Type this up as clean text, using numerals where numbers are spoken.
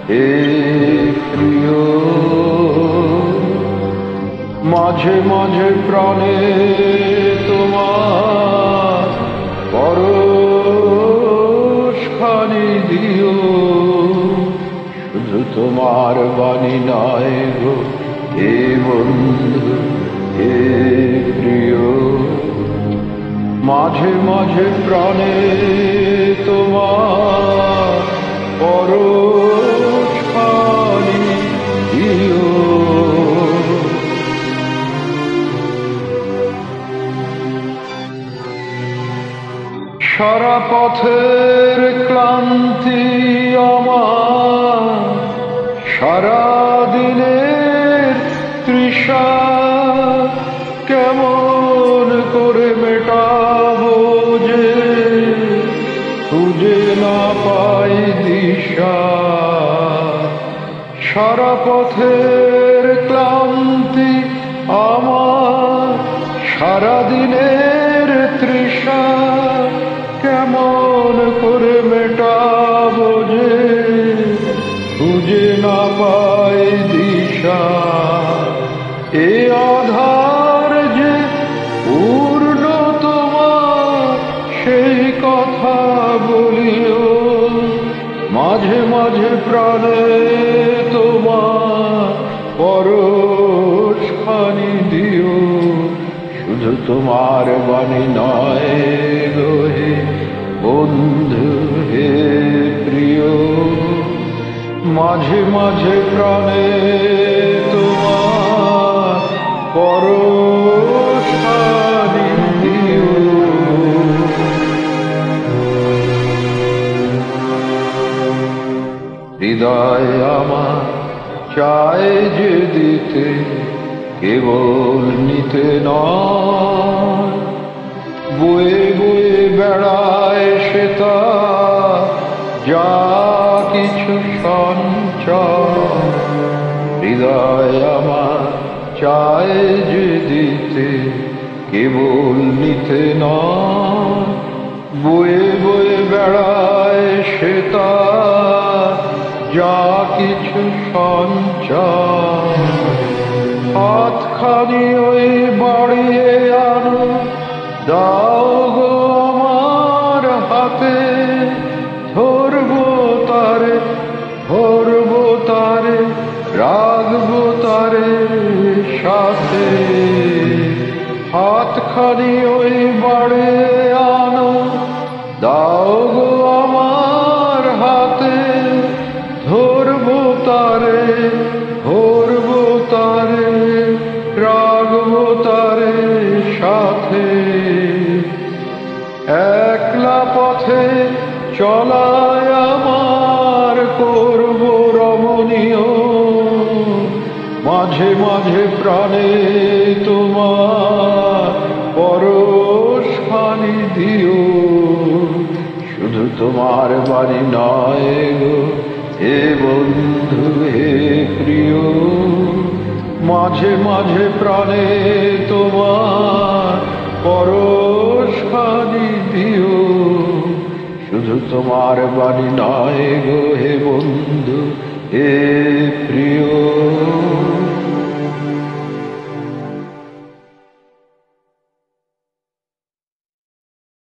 হে প্রিয়, মাঝে মাঝে প্রাণে তোমার পরশখানি দিও। শুধু তোমার বাণী নয় গো হে বন্ধু, হে প্রিয়, মাঝে মাঝে প্রাণে তোমার পরশখানি দিও। সারা পথের ক্লান্তি আমার, সারা দিনের তৃষা কেমন করে মেটাবো যে খুঁজে না পাই দিশা। সারা পথের ক্লান্তি আমার, সারা দিনের তৃষা কেমন করে মেটাবো যে খুঁজে না পাই দিশা। এ আধার যে পূর্ণ তোমার সেই কথা বলিও। মাঝে মাঝে প্রাণে তোমার পরশখানি দিও। শুধু তোমার বাণী নয় গো হে বন্ধু, হে প্রিয়, মাঝে মাঝে প্রাণে তোমার পরশখানি দিও। হৃদয় আমার চায় যে দিতে, কেবল নিতে নয়। বয়ে বয়ে বেড়ায় সে তা যা কিছু সঞ্চয়। হৃদয় আমার চায় যে দিতে, কেবল নিতে নয়। বয়ে বয়ে বেড়ায় সে তা যা কিছু সঞ্চয়। হাতখানি ওই বাড়িয়ে আনো, দাও গো আমার হাতে। ধরবো তারে, ধরবো তারে, রাখবো তারে সাথে। হাতখানি ওই বাড়িয়ে আনো, দাও গো আমার হাতে। ধরবো তারে, ধরবো তারে, রাখবো তারে সাথে। একলা পথে চলায় আমার করবো রমণীয়। মাঝে মাঝে প্রাণে তোমার পরশখানি দিও। শুধু তোমার বাণী নয় গো হে বন্ধু, হে প্রিয়, মাঝে মাঝে প্রাণে তোমার পরশখানি দিও। শুধু তোমার বাণী নয় গো হে বন্ধু, হে প্রিয়।